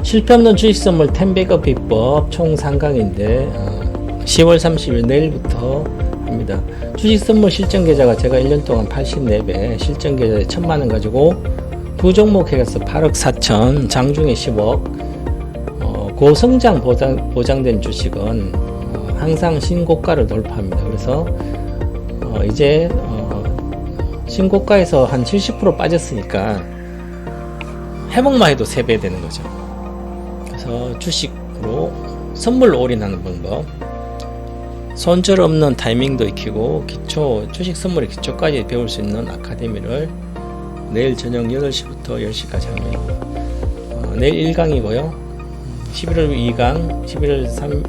실패 없는 주식 선물 10배급 비법 총 3강인데 10월 30일 내일부터 합니다. 주식 선물 실전 계좌가 제가 1년 동안 84배, 실전 계좌에 1000만원 가지고 두 종목 해서 8억 4천, 장중에 10억, 고성장 보장된 주식은 항상 신고가를 돌파합니다. 그래서 이제 신고가에서 한 70% 빠졌으니까 회복만 해도 3배 되는 거죠. 그래서 주식으로 선물로 올인하는 방법, 손절 없는 타이밍도 익히고 기초, 주식 선물의 기초까지 배울 수 있는 아카데미를 내일 저녁 8시부터 10시까지 합니다. 내일 1강이고요 11월 2강 11월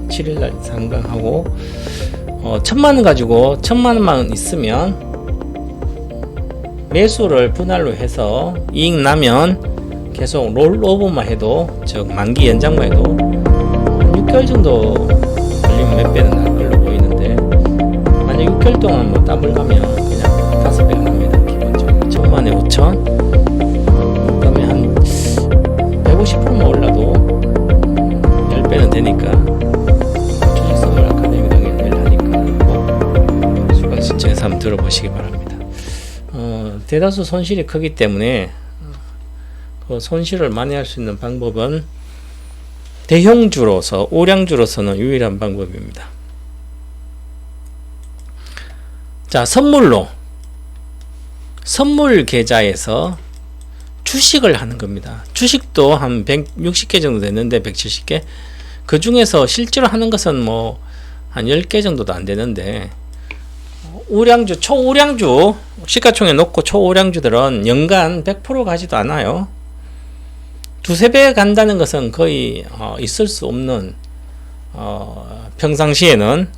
7일날 3강 하고 1000만원 가지고 1000만원만 있으면 매수를 분할로 해서 이익 나면 계속 롤오버만 해도, 즉 만기 연장만 해도 6개월 정도 걸리면 몇 배는 날 걸로 보이는데, 만약 6개월 동안 뭐 더블 가면 그냥 5배가 납니다. 기본적으로 1000만에 5000, 그 다음에 한 150%만 올라도 10배는 되니까 주식 선물 아카데미 강의를 매일 하니까 꼭 수강 신청해서 한번 들어보시기 바랍니다. 대다수 손실이 크기 때문에 그 손실을 만회할 수 있는 방법은 대형주로서, 우량주로서는 유일한 방법입니다. 자, 선물로, 선물 계좌에서 주식을 하는 겁니다. 주식도 한 160개 정도 됐는데 170개, 그 중에서 실제로 하는 것은 뭐 한 10개 정도도 안 되는데, 우량주, 초우량주, 시가총액 높고 초우량주들은 연간 100% 가지도 않아요. 두세 배 간다는 것은 거의 있을 수 없는, 평상시에는,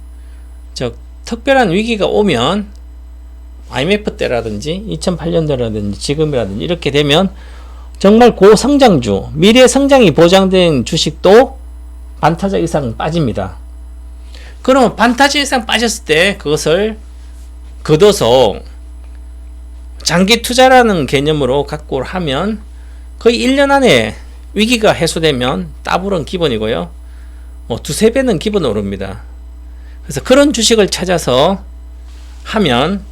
즉 특별한 위기가 오면 IMF 때라든지 2008년도라든지 지금이라든지 이렇게 되면 정말 고성장주, 미래 성장이 보장된 주식도 반타작 이상 빠집니다. 그러면 반타작 이상 빠졌을 때 그것을 걷어서 장기 투자라는 개념으로 갖고 하면 거의 1년 안에 위기가 해소되면 더블은 기본이고요. 두세 배는 기본 오릅니다. 그래서 그런 주식을 찾아서 하면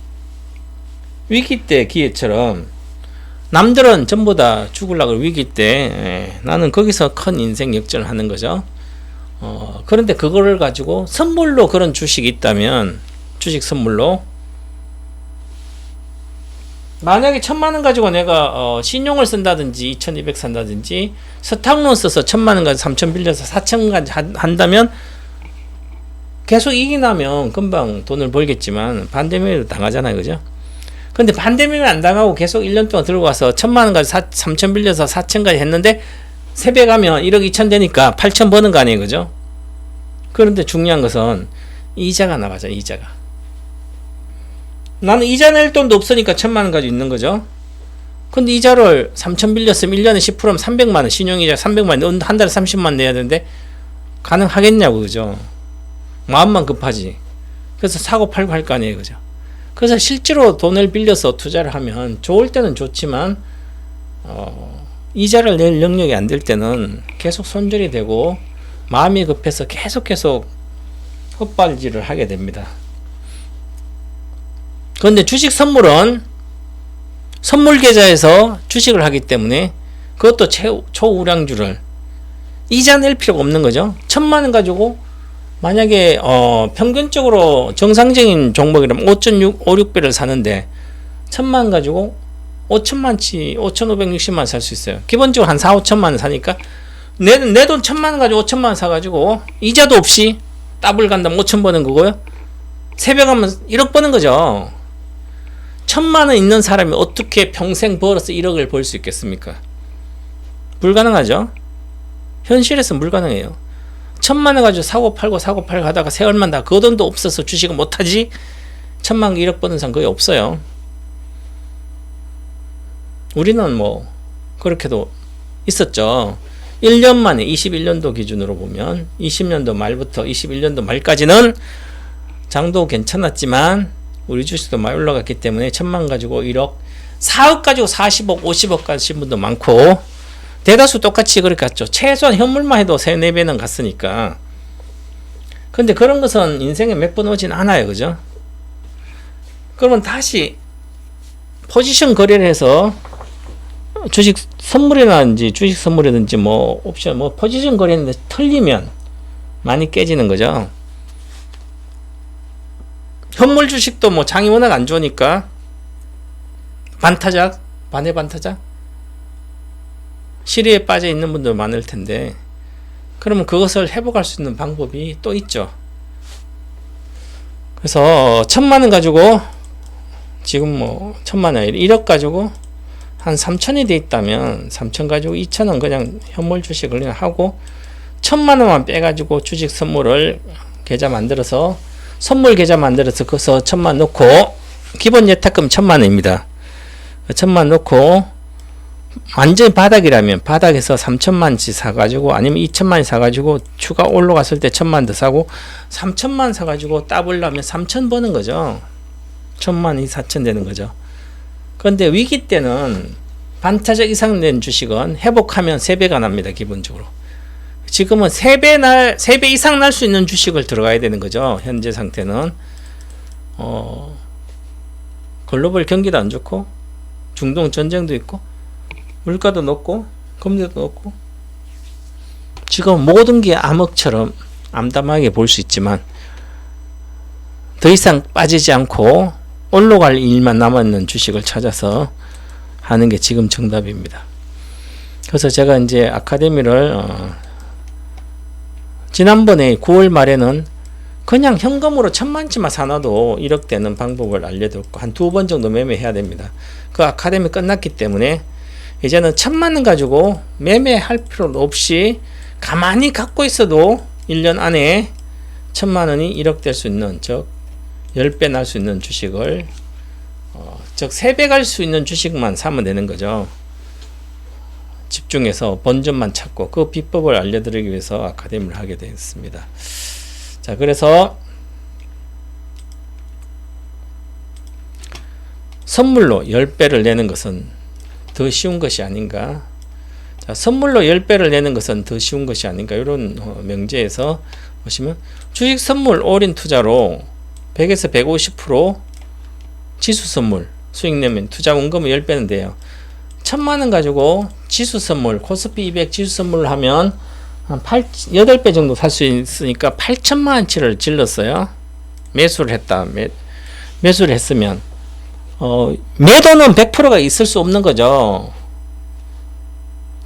위기 때 기회처럼, 남들은 전부 다 죽으려고 위기 때 나는 거기서 큰 인생 역전을 하는 거죠. 그런데 그거를 가지고 선물로 그런 주식이 있다면, 주식 선물로 만약에 1000만원 가지고 내가 신용을 쓴다든지 2200 산다든지 서탁론 써서 1000만원 가지고 3000 빌려서 4000까지 한다면 계속 이익이 나면 금방 돈을 벌겠지만 반대매매도 당하잖아요. 그죠? 근데 반대매매 안 당하고 계속 1년 동안 들고 가서 1000만원 가지고 3000 빌려서 4000까지 했는데 3배 가면 1억 2천 되니까 8000 버는 거 아니에요. 그죠? 그런데 중요한 것은 이자가 나가죠. 이자가. 나는 이자 낼 돈도 없으니까 1000만원 가지고 있는 거죠. 근데 이자를 3000 빌렸으면 1년에 10%면 300만원, 신용이자 300만원, 한 달에 30만원 내야 되는데 가능하겠냐고. 그죠? 마음만 급하지. 그래서 사고 팔고 할 거 아니에요. 그죠? 그래서 실제로 돈을 빌려서 투자를 하면 좋을 때는 좋지만 이자를 낼 능력이 안 될 때는 계속 손절이 되고 마음이 급해서 계속 헛발질을 하게 됩니다. 그런데 주식 선물은 선물 계좌에서 주식을 하기 때문에 그것도 초우량주를 이자 낼 필요가 없는 거죠. 1000만원 가지고 만약에 평균적으로 정상적인 종목이라면 5.6배를 사는데 1000만 가지고 5천만치 5,560만 살 수 있어요. 기본적으로 한 4, 5천만 사니까 내 돈 1000만 가지고 5천만 사가지고 이자도 없이 더블 간다면 5천 버는 거고요. 3배 가면 1억 버는 거죠. 1000만원 있는 사람이 어떻게 평생 벌어서 1억을 벌 수 있겠습니까? 불가능하죠. 현실에서 불가능해요. 1000만원 가지고 사고 팔고 하다가 세월만 다 그 돈도 없어서 주식을 못하지 1000만 1억 버는 사람 거의 없어요. 우리는 뭐 그렇게도 있었죠. 1년 만에 21년도 기준으로 보면 20년도 말부터 21년도 말까지는 장도 괜찮았지만 우리 주식도 많이 올라갔기 때문에 1000만 가지고 1억 4억 가지고 40억, 50억 가신 분도 많고, 대다수 똑같이 그렇게 갔죠. 최소한 현물만 해도 3, 4배는 갔으니까. 근데 그런 것은 인생에 몇 번 오진 않아요. 그죠? 그러면 다시 포지션 거래를 해서 주식 선물이라든지 주식 선물이든지 뭐 옵션 뭐 포지션 거래했는데 틀리면 많이 깨지는 거죠. 현물 주식도 뭐 장이 워낙 안 좋으니까 반타작, 반의 반타작 시리에 빠져 있는 분들 많을 텐데, 그러면 그것을 회복할 수 있는 방법이 또 있죠. 그래서 1000만원 가지고 지금 뭐 1000만원 1억 가지고 한 3000이 돼 있다면 3000 가지고 2000원 그냥 현물 주식을 그냥 하고 1000만원만 빼가지고 주식 선물을 계좌 만들어서 선물 계좌 만들어서 거기서 1000만 넣고 기본 예탁금 1000만원입니다. 1000만 넣고 완전히 바닥이라면 바닥에서 3000만치 사가지고 아니면 2000만 사가지고 추가 올라갔을 때 1000만 더 사고 3000만 사가지고 따블라면 3000 버는 거죠. 1000만이 4000 되는 거죠. 그런데 위기 때는 반타작 이상 된 주식은 회복하면 3배가 납니다. 기본적으로. 지금은 3배 이상 날 수 있는 주식을 들어가야 되는 거죠. 현재 상태는. 글로벌 경기도 안 좋고, 중동 전쟁도 있고, 물가도 높고, 금리도 높고, 지금 모든 게 암흑처럼 암담하게 볼 수 있지만, 더 이상 빠지지 않고, 올라갈 일만 남았는 주식을 찾아서 하는 게 지금 정답입니다. 그래서 제가 이제 아카데미를, 지난번에 9월 말에는 그냥 현금으로 1000만치만 사놔도 1억 되는 방법을 알려드렸고, 한 2번 정도 매매해야 됩니다. 그 아카데미 끝났기 때문에, 이제는 1000만원 가지고 매매할 필요도 없이 가만히 갖고 있어도 1년 안에 1000만원이 1억 될 수 있는, 즉 10배 날 수 있는 주식을 즉 3배 갈 수 있는 주식만 사면 되는 거죠. 집중해서 본전만 찾고 그 비법을 알려드리기 위해서 아카데미를 하게 되었습니다. 자, 그래서 선물로 10배를 내는 것은 더 쉬운 것이 아닌가. 자, 선물로 10배를 내는 것은 더 쉬운 것이 아닌가. 이런 명제에서 보시면 주식 선물 올인 투자로 100에서 150% 지수 선물 수익 내면 투자 원금은 10배는 돼요. 1000만원 가지고 지수 선물 코스피 200 지수 선물을 하면 한 8배 정도 살 수 있으니까 8천만원치를 질렀어요. 매수를 했다. 매수를 했으면 매도는 100%가 있을 수 없는 거죠.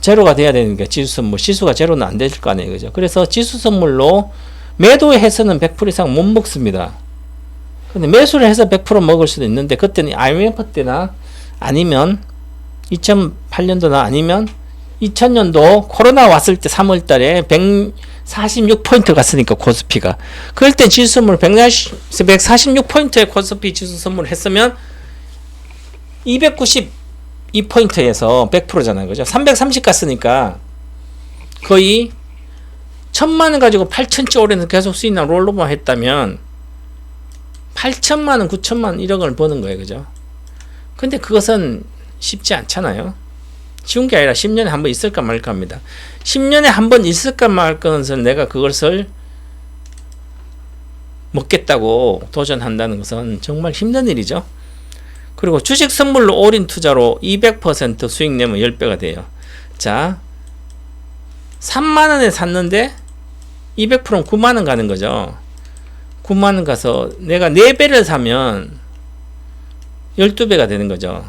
제로가 돼야 되는 게 지수 선물, 지수가 제로는 안 될 거 아니에요. 그죠? 그래서 지수 선물로 매도해서는 100% 이상 못 먹습니다. 근데 매수를 해서 100% 먹을 수도 있는데, 그때는 IMF 때나 아니면 2008년도나 아니면 2000년도 코로나 왔을 때 3월 달에 146포인트 갔으니까 코스피가. 그럴 때 지수 선물 146포인트의 코스피 지수 선물을 했으면 292포인트에서 100%잖아요. 그죠? 330 갔으니까 거의 1000만원 가지고 8000치 올해는 계속 수익나 롤로만 했다면 8천만원, 9천만원, 1억을 버는 거예요. 그죠? 근데 그것은 쉽지 않잖아요. 쉬운 게 아니라 10년에 한 번 있을까 말까 합니다. 10년에 한 번 있을까 말까 것을 내가 그것을 먹겠다고 도전한다는 것은 정말 힘든 일이죠. 그리고 주식 선물로 올인 투자로 200% 수익 내면 10배가 돼요. 자, 3만원에 샀는데 200%는 9만원 가는 거죠. 9만원 가서 내가 4배를 사면 12배가 되는 거죠.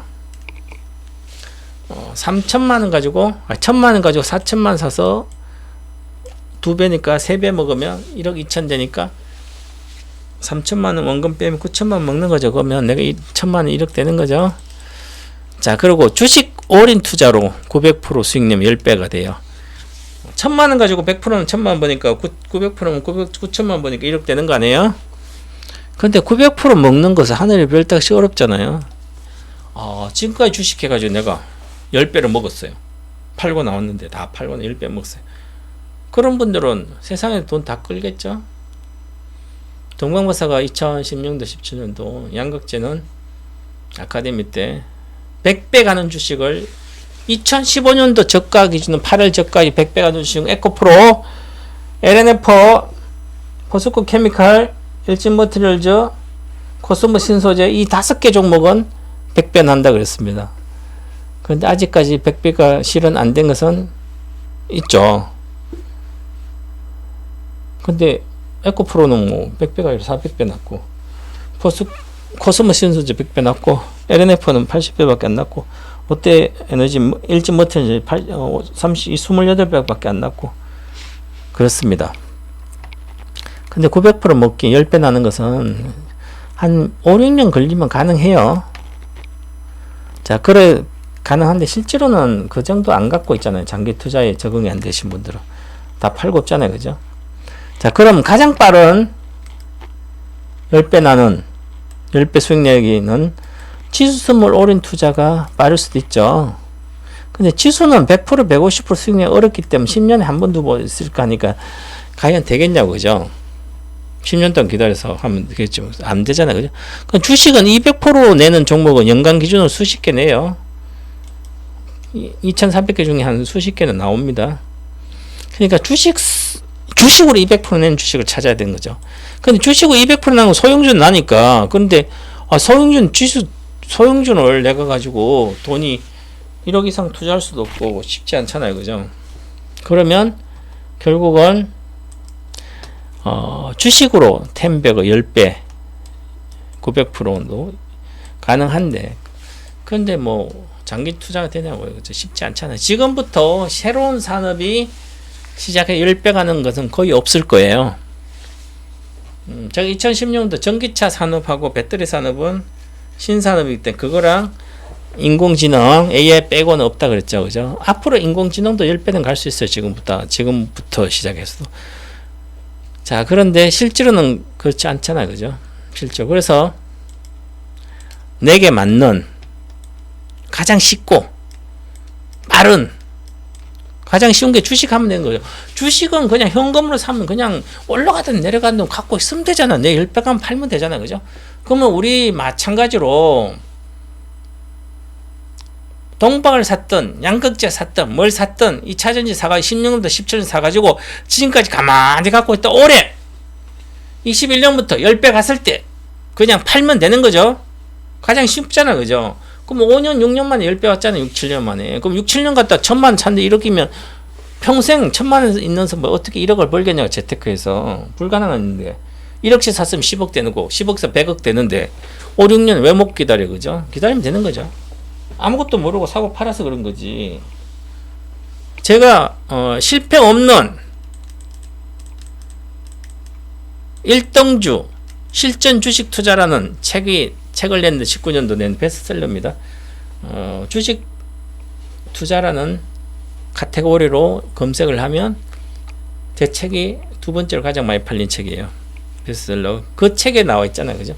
3천만원 가지고 1000만원 가지고 4천만 사서 2배니까 3배 먹으면 1억 2천 되니까 3천만원 원금 빼면 9천만원 먹는 거죠. 그러면 내가 1000만원 1억 되는 거죠. 자, 그리고 주식 올인 투자로 900% 수익 내면 10배가 돼요. 1000만원 가지고 100%는 1000만원 버니까 900%면 9천만원 버니까 1억 되는 거 아니에요? 근데 900% 먹는 것은 하늘의 별따기 어렵잖아요. 지금까지 주식 해가지고 내가 10배를 먹었어요. 팔고 나왔는데 다 팔고 10배 먹었어요. 그런 분들은 세상에 돈 다 끌겠죠? 동방박사가 2010년도 17년도 양극재는 아카데미 때 100배 가는 주식을 2015년도 저가 기준은 8월 저가에 100배 가는 주식은 에코프로, LNF, 포스코 케미칼, 일진머티리얼즈, 코스모 신소재 이 5개 종목은 100배 난다 그랬습니다. 그런데 아직까지 100배가 실현 안 된 것은 있죠. 근데 에코프로는 뭐 100배가 아니라 400배 났고, 코스모 신소재 100배 났고, LNF는 80배밖에 안 났고, 롯데 에너지 일진머티리얼즈 28배밖에 안 났고 그렇습니다. 근데 900% 먹기 10배 나는 것은 한 5, 6년 걸리면 가능해요. 자, 그래 가능한데 실제로는 그 정도 안 갖고 있잖아요. 장기 투자에 적응이 안 되신 분들은 다 팔고 없잖아요. 그죠? 자, 그럼 가장 빠른 10배 나는 10배 수익내기는 지수선물 올인 투자가 빠를 수도 있죠. 근데 지수는 100%, 150% 수익내기 어렵기 때문에 10년에 한 번, 두 번 있을까 하니까 과연 되겠냐고, 그죠? 10년 동안 기다려서 하면 되겠죠. 안 되잖아요. 그죠? 그럼 주식은 200% 내는 종목은 연간 기준으로 수십 개 내요. 2,400개 중에 한 수십 개는 나옵니다. 그러니까 주식으로 200% 내는 주식을 찾아야 되는 거죠. 근데 주식으로 200% 나는 건 소형주는 나니까. 근데, 소형주를 내가 가지고 돈이 1억 이상 투자할 수도 없고 쉽지 않잖아요. 그죠? 그러면 결국은 주식으로 10배가 10배 900%도 가능한데, 근데 뭐 장기 투자가 되냐고요. 그죠? 쉽지 않잖아요. 지금부터 새로운 산업이 시작해 10배 가는 것은 거의 없을 거예요. 제가 2016년도 전기차 산업하고 배터리 산업은 신산업이기 때문에 그거랑 인공지능, AI 빼고는 없다 그랬죠. 그죠? 앞으로 인공지능도 10배는 갈 수 있어요. 지금부터 시작해서도. 자, 그런데 실제로는 그렇지 않잖아요. 그죠? 실제로. 그래서 내게 맞는 가장 쉽고 빠른, 가장 쉬운 게 주식하면 되는 거죠. 주식은 그냥 현금으로 사면 그냥 올라가든 내려가든 갖고 있으면 되잖아. 내 10배 가면 팔면 되잖아. 그죠? 그러면 우리 마찬가지로 동박을 샀든 양극재 샀든 뭘 샀든 2차전지 사가지고 16년부터 17년 사가지고 지금까지 가만히 갖고 있다. 올해 21년부터 10배 갔을 때 그냥 팔면 되는 거죠. 가장 쉽잖아. 그죠? 그럼 5년 6년 만에 10배 왔잖아. 6, 7년 만에. 그럼 6, 7년 갔다 1,000만 샀는데 1억이면 평생 1,000만 원 있는서 뭐 어떻게 1억을 벌겠냐고. 재테크에서 불가능한데 1억씩 샀으면 10억 되는 거, 10억에서 100억 되는데 5, 6년 왜 못 기다려. 그죠? 기다리면 되는 거죠. 아무것도 모르고 사고 팔아서 그런 거지. 제가 실패 없는 1등주 실전 주식 투자라는 책을 냈는데 19년도 낸 베스트셀러입니다. 주식 투자라는 카테고리로 검색을 하면 제 책이 두 번째로 가장 많이 팔린 책이에요. 베스트셀러. 그 책에 나와 있잖아요. 그죠?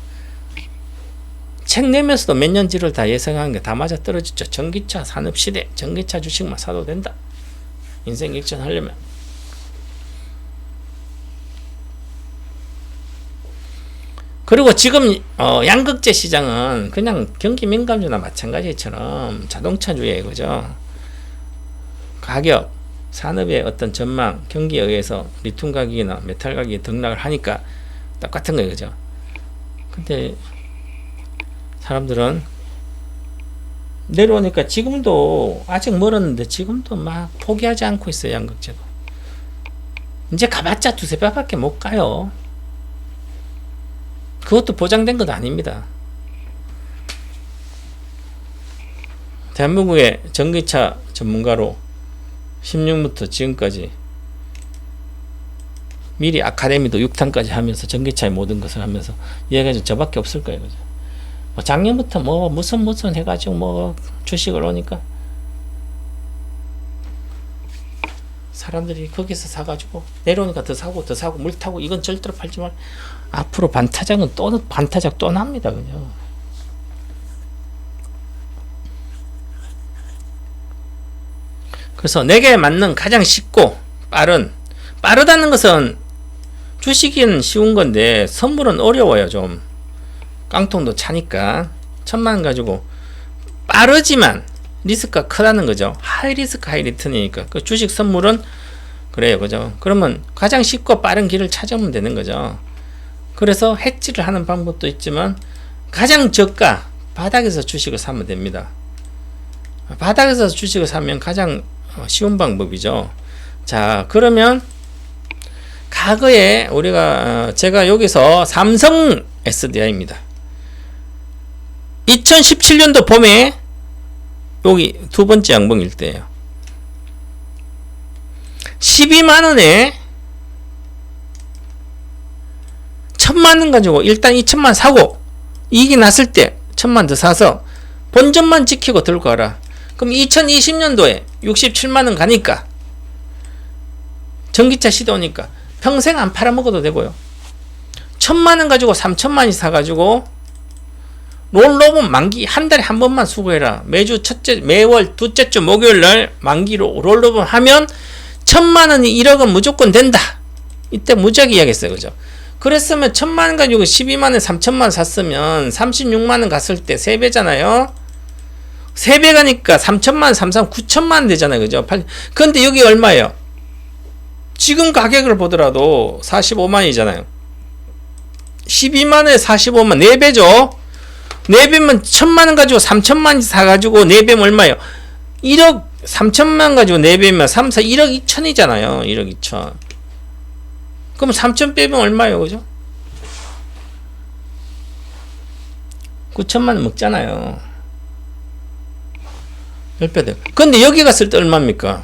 책 내면서도 몇 년 뒤를 다 예상하는 게 다 맞아 떨어졌죠. 전기차 산업시대, 전기차 주식만 사도 된다. 인생 역전하려면. 그리고 지금 양극재 시장은 그냥 경기 민감주나 마찬가지처럼 자동차주예요. 그죠? 가격, 산업의 어떤 전망, 경기에 의해서 리튬 가격이나 메탈 가격이 등락을 하니까 똑같은 거예요. 그죠? 근데 사람들은 내려오니까 지금도 아직 멀었는데 지금도 막 포기하지 않고 있어요. 양극재도. 이제 가봤자 두세 배밖에 못 가요. 그것도 보장된 건 아닙니다. 대한민국의 전기차 전문가로 16부터 지금까지 미리 아카데미도 6탄까지 하면서 전기차의 모든 것을 하면서 이야기하죠. 저밖에 없을 거예요. 그죠? 작년부터 무슨 해가지고 주식을 오니까 사람들이 거기서 사가지고 내려오니까 더 사고 물 타고 이건 절대로 팔지 말. 앞으로 반타작 또 납니다. 그죠? 그래서 내게 맞는 가장 쉽고 빠르다는 것은 주식은 쉬운 건데 선물은 어려워요. 좀 깡통도 차니까 1,000만 원 가지고 빠르지만 리스크가 크다는 거죠. 하이 리스크 하이 리턴이니까. 그 주식 선물은 그래요. 그죠? 그러면 가장 쉽고 빠른 길을 찾으면 되는 거죠. 그래서 해지를 하는 방법도 있지만 가장 저가 바닥에서 주식을 사면 됩니다. 바닥에서 주식을 사면 가장 쉬운 방법이죠. 자, 그러면 과거에 제가 여기서 삼성 SDI입니다. 2017년도 봄에 여기 두 번째 양봉일 때예요. 12만원에 1000만원 가지고 일단 2000만 사고 이익이 났을 때 1000만 더 사서 본전만 지키고 들고 가라. 그럼 2020년도에 67만원 가니까 전기차 시도니까 평생 안 팔아먹어도 되고요. 1000만원 가지고 3000만이 사가지고 롤로봇 만기 한 달에 한 번만 수거해라. 매주 매월 둘째 주 목요일 날 만기로 롤로봇 하면 1000만원이 1억은 무조건 된다. 이때 무지하게 이야기했어요. 그죠? 그랬으면 1000만원 가지고 12만원 3000만 샀으면 36만원 갔을 때 3배잖아요. 3배 가니까 3000만 33 9000만 되잖아요. 그죠? 근데 여기 얼마예요? 지금 가격을 보더라도 45만이잖아요. 12만원에 45만 4배죠. 4배면 1000만원 가지고 3000만 사가지고 4배면 얼마예요? 1억 3000만 가지고 4배면 3, 4, 1억 2천이잖아요. 1억 2천. 그럼 3000 빼면 얼마예요? 그죠? 9천만 원 먹잖아요. 10배 돼. 근데 여기 갔을 때 얼마입니까?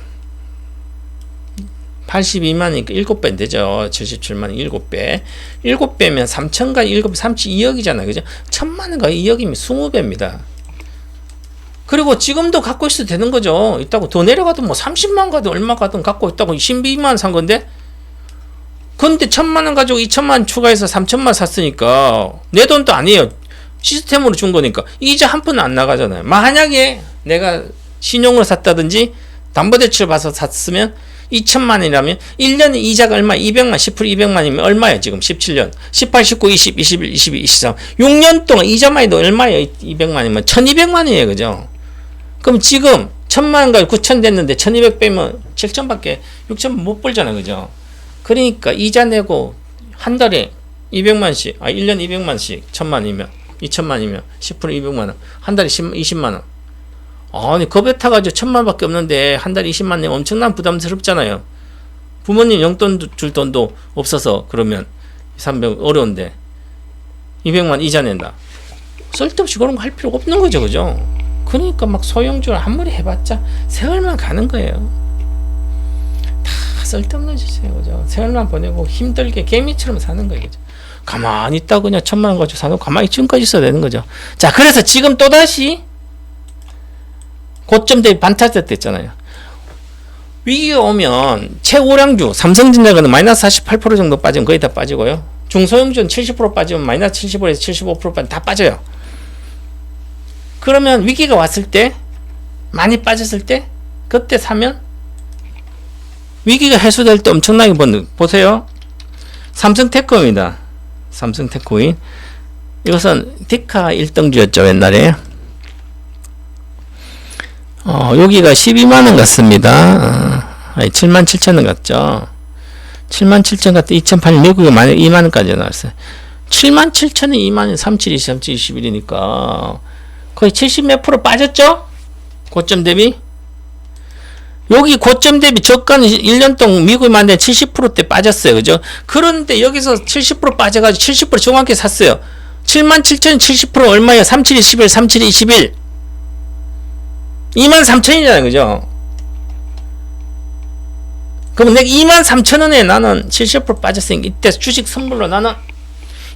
82만이니까 7배 되죠. 77만원 7배. 7배면 3천가 7배 32억이잖아요. 그죠? 1000만원가 2억이면 20배입니다. 그리고 지금도 갖고 있어도 되는 거죠. 있다고 더 내려가도 뭐 30만 가든 얼마 가든 갖고 있다고 12만 산 건데. 근데 1000만원 가지고 2천만 추가해서 3천만 샀으니까 내 돈도 아니에요. 시스템으로 준 거니까 이자 한 푼 안 나가잖아요. 만약에 내가 신용으로 샀다든지 담보대출 봐서 샀으면 2천만이라면 1년에 이자가 얼마? 200만, 10% 200만이면 얼마예요? 지금 17년 18, 19, 20, 21, 22, 23 6년 동안 이자만 해도 얼마예요? 200만이면 1200만이에요. 그죠? 그럼 지금 1000만 가지고 9천 됐는데 1200 빼면 7천밖에 6천 못 벌잖아요. 그죠? 그러니까 이자 내고 한 달에 200만씩 1년 200만씩 1000만이면 2천만이면 10% 200만원 한 달에 20만원. 아니 겁에 타가지고 1000만원밖에 없는데 한 달에 20만 내면 엄청난 부담스럽잖아요. 부모님 용돈 줄 돈도 없어서 그러면 300 어려운데 200만 이자 낸다. 쓸데없이 그런 거 할 필요가 없는 거죠. 그죠? 그러니까 막 소형주를 아무리 해봤자 세월만 가는 거예요. 다 쓸데없는 짓이에요. 그죠? 세월만 보내고 힘들게 개미처럼 사는 거예요. 그죠? 가만히 있다 그냥 1000만원 가지고 사놓고 가만히 지금까지 있어야 되는 거죠. 자, 그래서 지금 또다시 고점 대비 반타작 됐잖아요. 위기가 오면 최고량주 삼성전자는 마이너스 48% 정도 빠지면 거의 다 빠지고요. 중소형주는 70% 빠지면 마이너스 75에서 75% 다 빠져요. 그러면 위기가 왔을 때 많이 빠졌을 때 그때 사면 위기가 해소될 때 엄청나게 보세요. 삼성테크입니다. 삼성테크인 이것은 디카 1등주였죠. 옛날에 여기가 12만원 같습니다. 77,000원 같죠. 77,000원 같다. 2008년 미국에 만약 2만원까지 나왔어요. 77,000원 2만원 37, 23, 21이니까 거의 70 몇 프로 빠졌죠? 고점 대비. 여기 고점 대비 저가는 1년 동안 미국에 만든 70%대 빠졌어요. 그죠? 그런데 여기서 70% 빠져가지고 70% 정확히 샀어요. 77,000원 70% 얼마예요? 37, 21, 37, 21. 23,000원이잖아요. 그죠? 그럼 내가 23,000원에 나는 70% 빠졌으니까 이때 주식 선물로 나는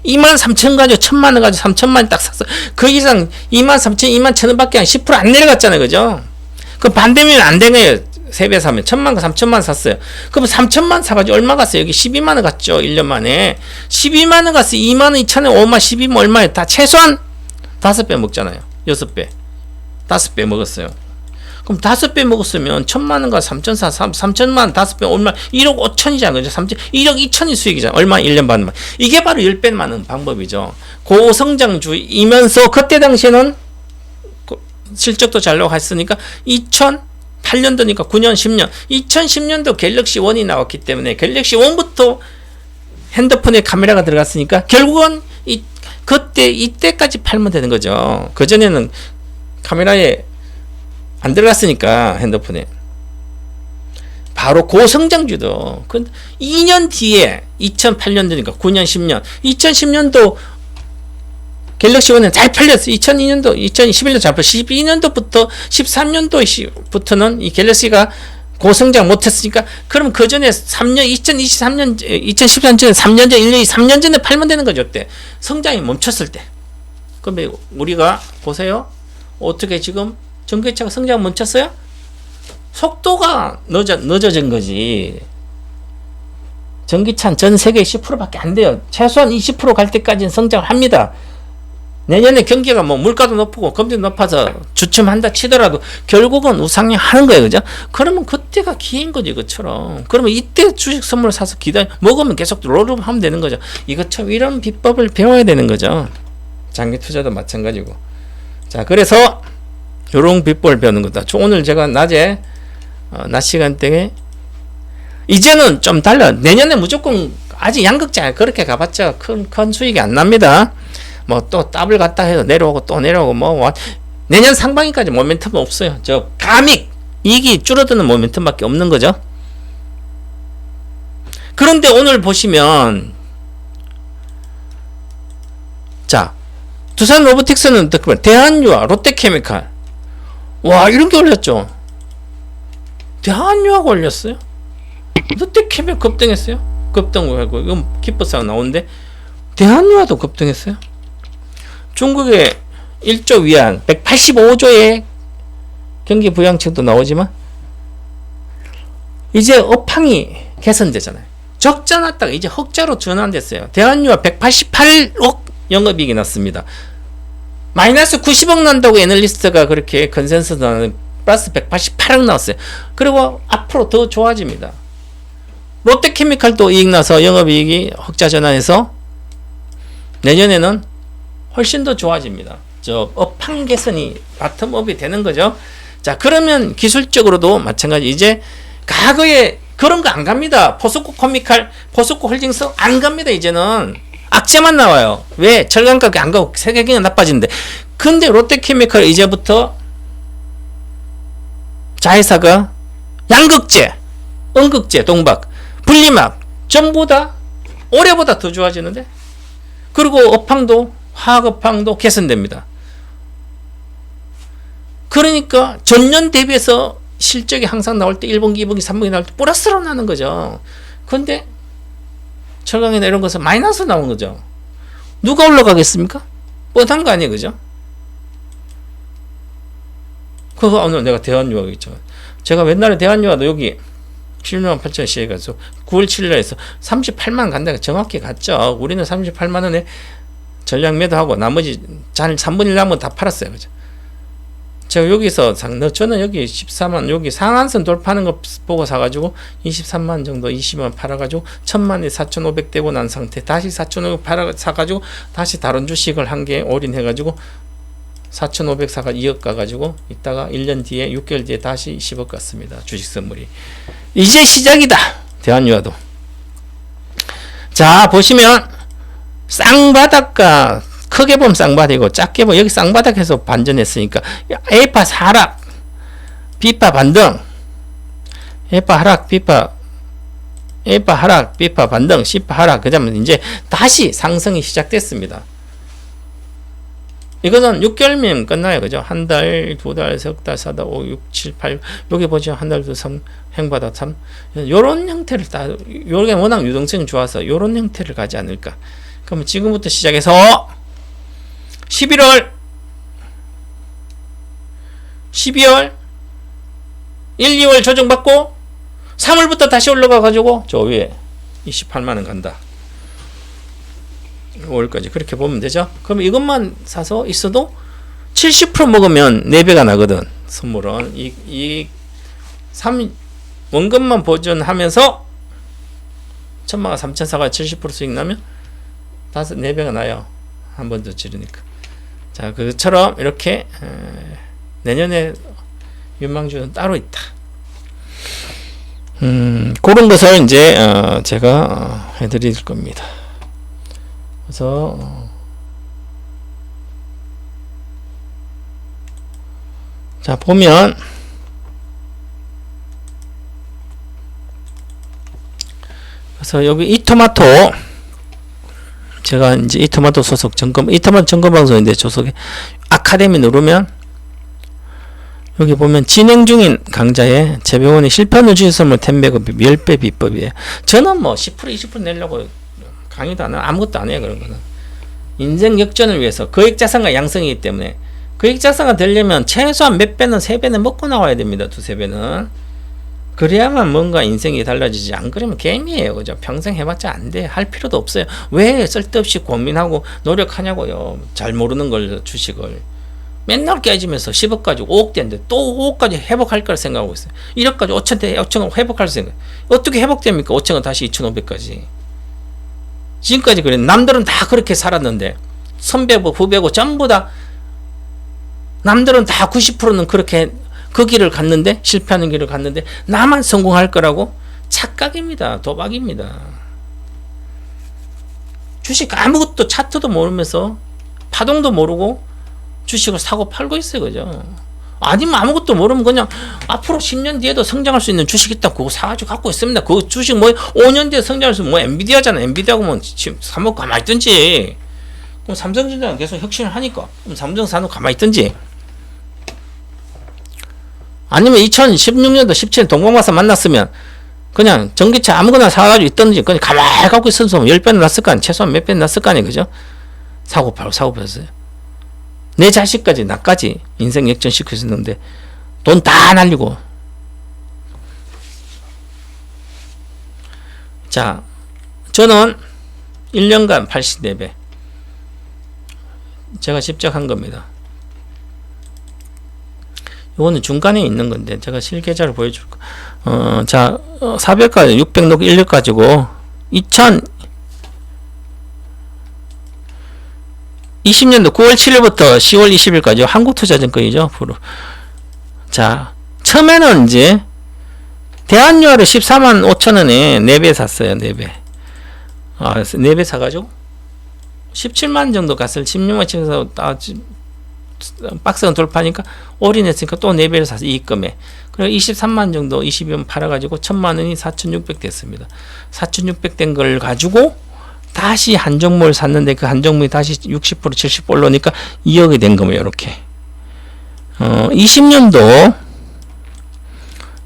23,000원 가지고 1000만원 가지고 3,000만원 딱 샀어. 그 이상 23,000원, 21,000원 밖에 10% 안 내려갔잖아요. 그죠? 그럼 반대면 안 되네요. 3배 사면 1000만, 3000만 샀어요. 그럼 3000만 사가지고 얼마 갔어요? 여기 12만원 갔죠. 1년 만에 12만원 갔어요. 2만원, 2천원, 5만, 12만 얼마예요? 다 최소한 5배 먹잖아요. 6배 5배 먹었어요. 그럼 5배 먹었으면 1000만원과 3천만 5배 얼마 1억 5천이잖아요. 그죠? 1억 2천이 수익이잖아요. 얼마? 1년 반만. 이게 바로 10배 많은 방법이죠. 고성장주이면서 그때 당시에는 실적도 잘 나오고 했으니까 2008년도니까 9년, 10년. 2010년도 갤럭시 1이 나왔기 때문에 갤럭시 1부터 핸드폰에 카메라가 들어갔으니까 결국은 그때 이때까지 팔면 되는 거죠. 그전에는 카메라에 안 들어갔으니까 핸드폰에. 바로 고성장주도 2년 뒤에 2008년도니까 9년, 10년. 2010년도 갤럭시 1은 잘 팔렸어요. 2002년도, 2011년도 잘 팔렸어요. 12년도부터 13년도부터는 이 갤럭시가 고성장 못했으니까 그럼 그 전에 3년, 2023년, 2013년 전에 3년 전, 1년, 3년 전에 팔면 되는 거죠. 그때 성장이 멈췄을 때. 그럼 우리가 보세요. 어떻게 지금 전기차가 성장 멈췄어요? 속도가 늦어진 거지. 전기차는 전 세계 10%밖에 안 돼요. 최소한 20% 갈 때까지는 성장을 합니다. 내년에 경기가 뭐 물가도 높고 금리도 높아서 주춤한다 치더라도 결국은 우상향 하는 거예요. 그죠? 그러면 그때가 기회인 거지, 이것처럼. 그러면 이때 주식 선물을 사서 먹으면 계속 롤업 하면 되는 거죠. 이것처럼 이런 비법을 배워야 되는 거죠. 장기 투자도 마찬가지고. 자, 그래서 요런 비법을 배우는 거다. 오늘 제가 낮에 낮 시간대에 이제는 좀 달라. 내년에 무조건 아직 양극장 그렇게 가봤자 큰 수익이 안 납니다. 뭐 또 더블 갔다 해서 내려오고 또 내려오고 뭐 내년 상반기까지 모멘텀은 없어요. 저 감익 이익이 줄어드는 모멘텀밖에 없는 거죠. 그런데 오늘 보시면 자 두산 로보틱스는 대한유화, 롯데케미칼 와 이런 게 올렸죠. 대한유화가 올렸어요. 롯데케미칼 급등했어요. 급등하고 이건 기법상 나오는데 대한유화도 급등했어요. 중국의 1조 위안 185조의 경기 부양책도 나오지만 이제 업황이 개선되잖아요. 적자 났다가 이제 흑자로 전환됐어요. 대한유화 188억 영업이익이 났습니다. 마이너스 90억 난다고 애널리스트가 그렇게 컨센서스 나는 플러스 188억 나왔어요. 그리고 앞으로 더 좋아집니다. 롯데케미칼도 이익 나서 영업이익이 흑자 전환해서 내년에는 훨씬 더 좋아집니다. 저 업황 개선이 바텀업이 되는 거죠. 자, 그러면 기술적으로도 마찬가지. 이제 과거에 그런 거 안 갑니다. 포스코 코미칼, 포스코 홀딩스 안 갑니다. 이제는 악재만 나와요. 왜? 철강 가격 안 가고 세계 경기가 나빠지는데. 근데 롯데케미칼 이제부터 자회사가 양극재, 음극재, 동박, 분리막 전부 다 올해보다 더 좋아지는데. 그리고 업황도 화학업황도 개선됩니다. 그러니까 전년 대비해서 실적이 항상 나올 때 1분기, 2분기, 3분기 나올 때 플러스로 나는 거죠. 근데 철강이나 이런 것은 마이너스 나온 거죠. 누가 올라가겠습니까? 뻔한 거 아니에요, 그죠? 그거 오늘 내가 대한유화 있죠. 제가 옛날에 대한유화도 여기 16만 8천 시에 가서 9월 7일에 해서 38만 간다가 정확히 갔죠. 우리는 38만 원에 전략 매도하고 나머지 잘 3분의 1 남은 다 팔았어요. 그죠? 제가 여기서 저는 여기 14만 여기 상한선 돌파하는 거 보고 사가지고 23만 정도 20만 팔아가지고 1000만에 4,500 되고 난 상태 다시 4,500 사가지고 다시 다른 주식을 한 개 올인해가지고 4,500 사가 2억 가가지고 이따가 1년 뒤에 6개월 뒤에 다시 10억 갔습니다. 주식 선물이 이제 시작이다. 대한유화도 자 보시면 쌍바닥과 크게 보면 쌍바닥이고 작게 보면 여기 쌍바닥에서 반전했으니까 A파 하락 B파 반등 A파 하락 B파 A파 하락 B파 반등 C파 하락 그 다음에 이제 다시 상승이 시작됐습니다. 이거는 6개월이면 끝나요. 그죠? 한 달, 두 달, 석 달, 4달, 5, 6, 7, 8 여기 보죠. 한 달, 2, 3 행바닥 3 요런 형태를 요게 워낙 유동성이 좋아서 요런 형태를 가지 않을까. 그럼 지금부터 시작해서 11월 12월 1, 2월 조정받고 3월부터 다시 올라가 가지고 저 위에 28만원 간다. 5월까지 그렇게 보면 되죠. 그럼 이것만 사서 있어도 70% 먹으면 4배가 나거든. 선물은 이 원금만 보존하면서 1000만원 3000 사가 70% 수익 나면 4배가 나요. 한 번 더 지르니까. 자, 그처럼 이렇게 내년에 유망주는 따로 있다. 그런 것을 이제 제가 해드릴 겁니다. 그래서 자 보면 그래서 여기 이토마토 제가 이제 이토마토 소속 점검 이토마토 점검 방송인데 조속에 아카데미 누르면 여기 보면 진행 중인 강좌에 재배원이 실패하는 주식선물 10배급 10배 비법이에요. 저는 뭐 10% 20% 내려고 강의도 안 해요. 아무것도 안 해요. 그런 거는 인생 역전을 위해서 거액자산가 양성이기 때문에 거액자산가 되려면 최소한 몇 배는 3배는 먹고 나와야 됩니다. 2~3배는 그래야만 뭔가 인생이 달라지지. 안 그러면 게임이에요. 그죠? 평생 해봤자 안 돼. 할 필요도 없어요. 왜 쓸데없이 고민하고 노력하냐고요. 잘 모르는 걸 주식을 맨날 깨지면서 10억 가지고 5억 되는데 또 5억까지 회복할 거라 생각하고 있어요. 1억까지 5천원 회복할 생각. 어떻게 회복됩니까? 5천원 다시 2,500까지. 지금까지 그래. 남들은 다 그렇게 살았는데 선배고 후배고 전부 다 남들은 다 90%는 그렇게 그 길을 갔는데 실패하는 길을 갔는데 나만 성공할 거라고? 착각입니다. 도박입니다. 주식 아무것도 차트도 모르면서 파동도 모르고 주식을 사고 팔고 있어요. 그죠? 아니면 아무것도 모르면 그냥 앞으로 10년 뒤에도 성장할 수 있는 주식 있다 그거 사가지고 갖고 있습니다. 그 주식 뭐 5년 뒤에 성장할 수 있는 뭐 엔비디아잖아. 엔비디아고 뭐 지금 사먹고 가만히 있든지. 그럼 삼성전자는 계속 혁신을 하니까 그럼 삼성 사놓고 가만히 있든지. 아니면 2016년도 17년 동방마사 만났으면 그냥 전기차 아무거나 사가지고 있던지 그냥 가만히 갖고 있었으면 10배는 났을 거 아니에요. 최소한 몇 배는 났을 거 아니에요. 그죠? 사고 팔았어요. 내 자식까지 나까지 인생 역전시킬 수 있는데 돈 다 날리고. 자 저는 1년간 84배 제가 직접 한 겁니다. 이거는 중간에 있는 건데 제가 실계좌를 보여줄 거. 자 400까지 600 놓고 1년 가지고 2020년도 9월 7일부터 10월 20일까지 한국투자증권이죠. 자 처음에는 이제 대한유화를 14만 5천원에 4배 샀어요. 4배 4배 사가지고 17만 정도 갔을 16만 치면서 박스가 돌파하니까 올인했으니까 또 4배를 사서 이익금에 그리고 23만 정도 22만 팔아가지고 1000만원이 4600 됐습니다. 4600 된 걸 가지고 다시 한 종목을 샀는데 그 한 종목이 다시 60% 70% 올라오니까 2억이 된 거예요. 이렇게 20년도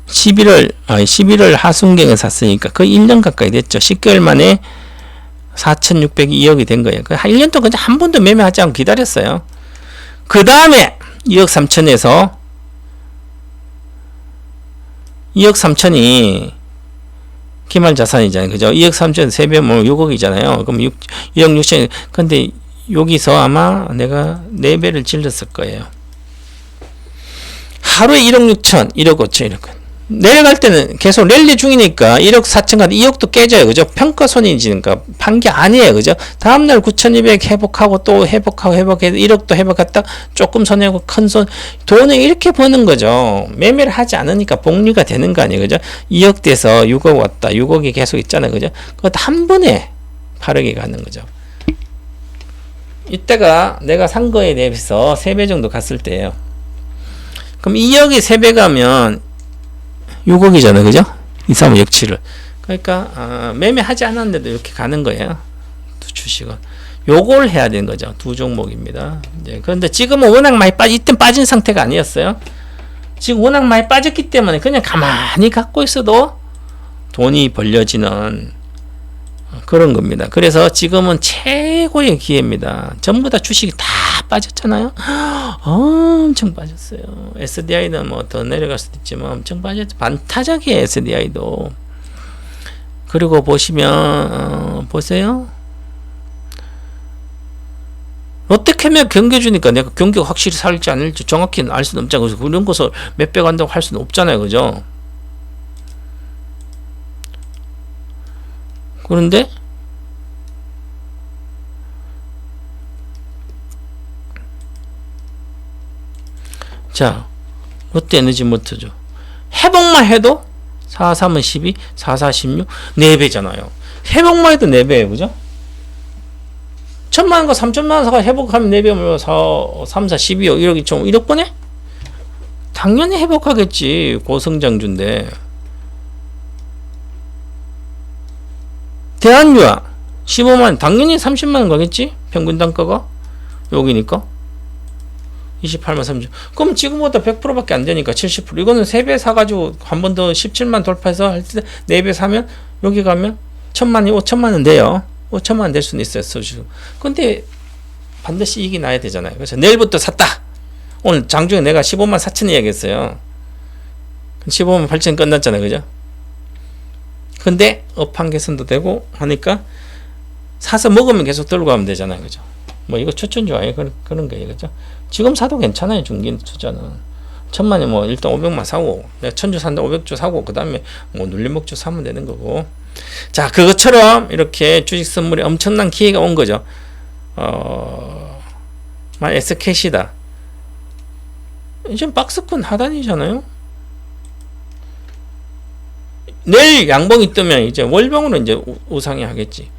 11월 하순경에 샀으니까 거의 1년 가까이 됐죠. 10개월 만에 4600이 2억이 된 거예요. 한 1년 동안 그냥 한 번도 매매하지 않고 기다렸어요. 그 다음에 2억 3천에서 2억 3천이 기말 자산이잖아요. 그죠? 2억 3천 3배 뭐 6억이잖아요. 그럼 2억 6천. 근데 여기서 아마 내가 4배를 질렀을 거예요. 하루에 1억 6천, 1억 5천 이렇게. 내려갈 때는 계속 랠리 중이니까 1억 4천 가도 2억도 깨져요. 그죠? 평가손이니까 판 게 아니에요. 그죠? 다음날 9,200 회복하고 또 회복하고 회복해서 1억도 회복했다 조금 손해고 큰 손. 돈을 이렇게 버는 거죠. 매매를 하지 않으니까 복리가 되는 거 아니에요. 그죠? 2억 돼서 6억 왔다. 6억이 계속 있잖아요. 그죠? 그것도 한 번에 8억이 가는 거죠. 이때가 내가 산 거에 대해서 3배 정도 갔을 때예요. 그럼 2억이 3배 가면 6억이잖아요. 그죠? 2, 3, 5, 6, 7을. 그러니까 매매하지 않았는데도 이렇게 가는 거예요. 주식은. 요걸 해야 되는 거죠. 두 종목입니다. 이제 그런데 지금은 워낙 많이 이때 빠진 상태가 아니었어요. 지금 워낙 많이 빠졌기 때문에 그냥 가만히 갖고 있어도 돈이 벌려지는 그런 겁니다. 그래서 지금은 최고의 기회입니다. 전부 다 주식이 다 빠졌잖아요. 엄청 빠졌어요. SDI는 뭐 더 내려갈 수도 있지만 엄청 빠졌죠. 반타작이에요. SDI도. 그리고 보시면 보세요. 롯데캐미아 경계 주니까 내가 경계가 확실히 살지 않을지 정확히는 알 수는 없잖아요. 그래서 그런 것을 몇 배 간다고 할 수는 없잖아요. 그죠? 그런데 자 롯데 에너지모터죠. 회복만 해도 4, 3은 12, 4, 4, 16, 4배잖아요. 회복만 해도 4배예요. 그죠? 1,000만원과 3,000만원 회복하면 4배면 4, 3, 4, 12억, 1억 2천, 1억 번에? 당연히 회복하겠지. 고성장주인데. 대한유아 15만원, 당연히 30만원 가겠지? 평균 단가가? 여기니까. 28만 30. 그럼 지금보다 100%밖에 안 되니까 70%. 이거는 3배 사가지고 한 번 더 17만 돌파해서 할 때 4배 사면 여기 가면 1,000만이 5천만원 돼요. 5천만원 될 수는 있어요. 근데 반드시 이익이 나야 되잖아요. 그래서 내일부터 샀다. 오늘 장중에 내가 15만 4천 이야기했어요. 15만 8천 끝났잖아요. 그죠? 근데 업한 개선도 되고 하니까 사서 먹으면 계속 들고 가면 되잖아요. 그죠? 뭐 이거 추천 좋아요. 그런 거예요. 그죠? 지금 사도 괜찮아요. 중기 투자는. 1,000만이 뭐 일단 500만 사고 내가 1,000주 산다 500주 사고 그 다음에 뭐 눌림목주 사면 되는 거고. 자, 그것처럼 이렇게 주식 선물에 엄청난 기회가 온 거죠. SKC다. 지금 박스권 하단이잖아요. 내일 양봉이 뜨면 이제 월봉으로 이제 우상이 하겠지.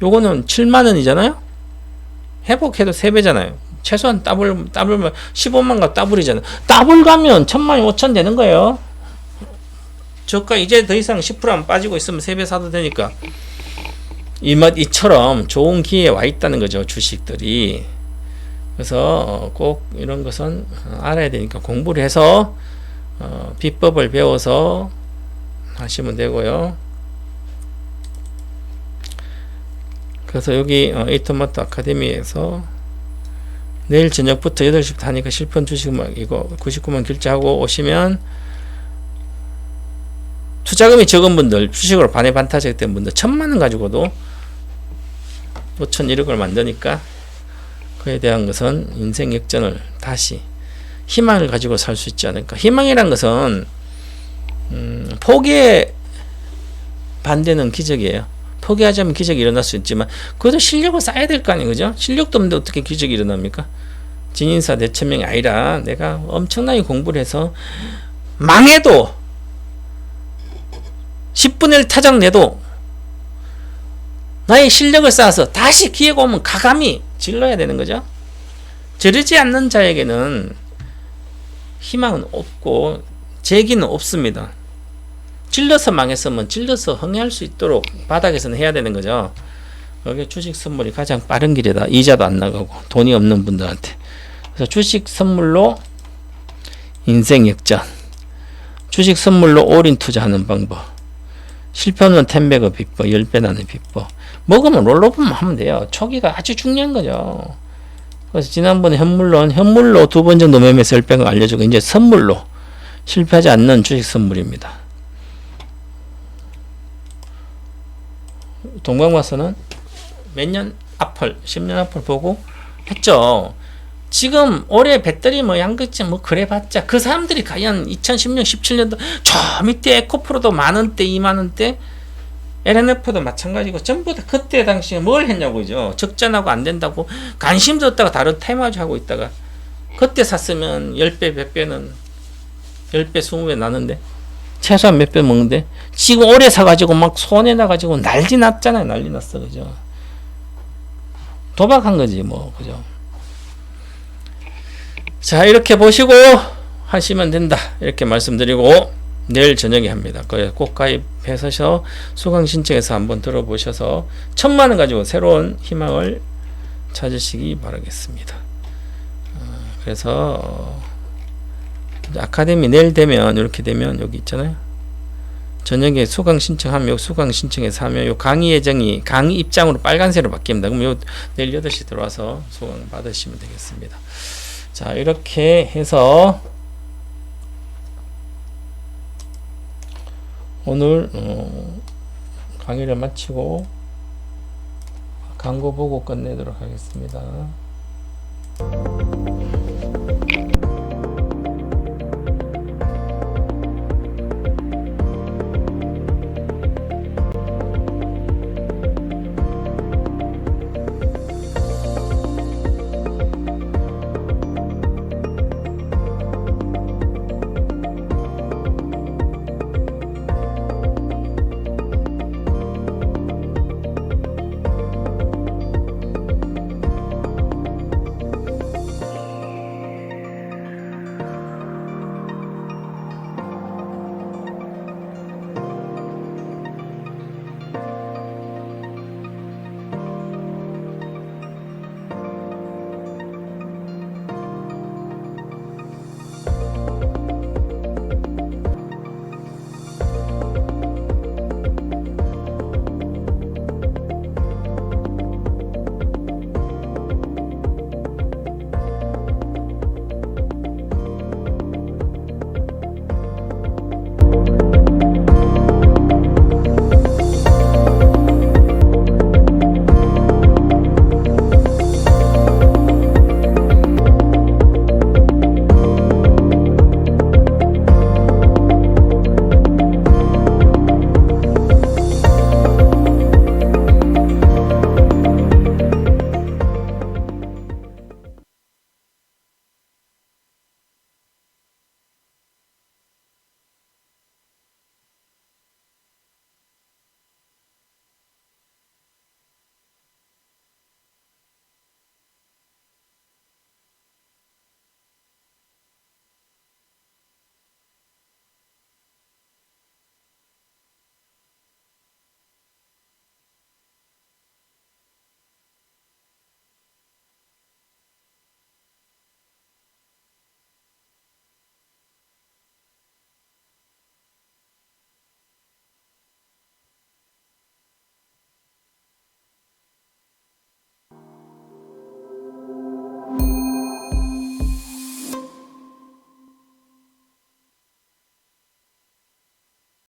요거는 7만원이잖아요. 회복해도 3배잖아요. 최소한 더블 15만가 더블이잖아요. 더블 가면 1,000만이 5천 되는 거예요. 저가 이제 더 이상 10%안 빠지고 있으면 3배 사도 되니까. 이처럼 좋은 기회에 와 있다는 거죠. 주식들이. 그래서 꼭 이런 것은 알아야 되니까 공부를 해서 비법을 배워서 하시면 되고요. 그래서 여기 에이토마토 아카데미에서 내일 저녁부터 8시부터 하니까 실전 주식 이거 99만 결제하고 오시면 투자금이 적은 분들, 주식으로 반의 반타작 된 분들 1,000만원 가지고도 5천 1억을 만드니까 그에 대한 것은 인생 역전을 다시 희망을 가지고 살 수 있지 않을까. 희망이란 것은 포기에 반대는 기적이에요. 포기하자면 기적이 일어날 수 있지만 그래도 실력을 쌓아야 될 거 아니에요. 그죠? 실력도 없는데 어떻게 기적이 일어납니까? 진인사 대천명이 아니라 내가 엄청나게 공부를 해서 망해도 10분의 1 타작 내도 나의 실력을 쌓아서 다시 기회가 오면 가감히 질러야 되는 거죠. 저르지 않는 자에게는 희망은 없고 재기는 없습니다. 질러서 망했으면 질러서 흥해할 수 있도록 바닥에서는 해야 되는 거죠. 그게 주식 선물이 가장 빠른 길이다. 이자도 안 나가고 돈이 없는 분들한테. 그래서 주식 선물로 인생 역전, 주식 선물로 올인 투자하는 방법, 실패 없는 10배가 비법, 10배 나는 비법. 먹으면 롤로버만 하면 돼요. 초기가 아주 중요한 거죠. 그래서 지난번에 현물로 2번 정도 매매해서 10배가 알려주고 이제 선물로 실패하지 않는 주식 선물입니다. 동방마서는 몇 년 앞을 10년 앞을 보고 했죠. 지금 올해 배터리 뭐 양극재 뭐 그래봤자 그 사람들이 과연 2016, 17년도 저 밑에 에코프로도 만원대, 2만원대, LNF도 마찬가지고 전부 다 그때 당시에 뭘 했냐고죠. 적자나고 안 된다고 관심도 없다가 다른 테마주 하고 있다가 그때 샀으면 10배, 100배는 10배, 20배 나는데 최소한 몇 배 먹는데 지금 오래 사가지고 막 손해 나가지고 난리 났잖아요. 난리 났어. 그죠? 도박한 거지 뭐. 그죠? 자, 이렇게 보시고 하시면 된다. 이렇게 말씀드리고 내일 저녁에 합니다. 꼭 가입해서 수강 신청해서 한번 들어보셔서 1,000만원 가지고 새로운 희망을 찾으시기 바라겠습니다. 그래서 아카데미 내일 되면 이렇게 되면 여기 있잖아요. 저녁에 수강 신청하면 요 수강 신청해서 하면 요 강의 예정이 강의 입장으로 빨간색으로 바뀝니다. 그럼 요 내일 8시 들어와서 수강 받으시면 되겠습니다. 자, 이렇게 해서 오늘 강의를 마치고 광고 보고 끝내도록 하겠습니다.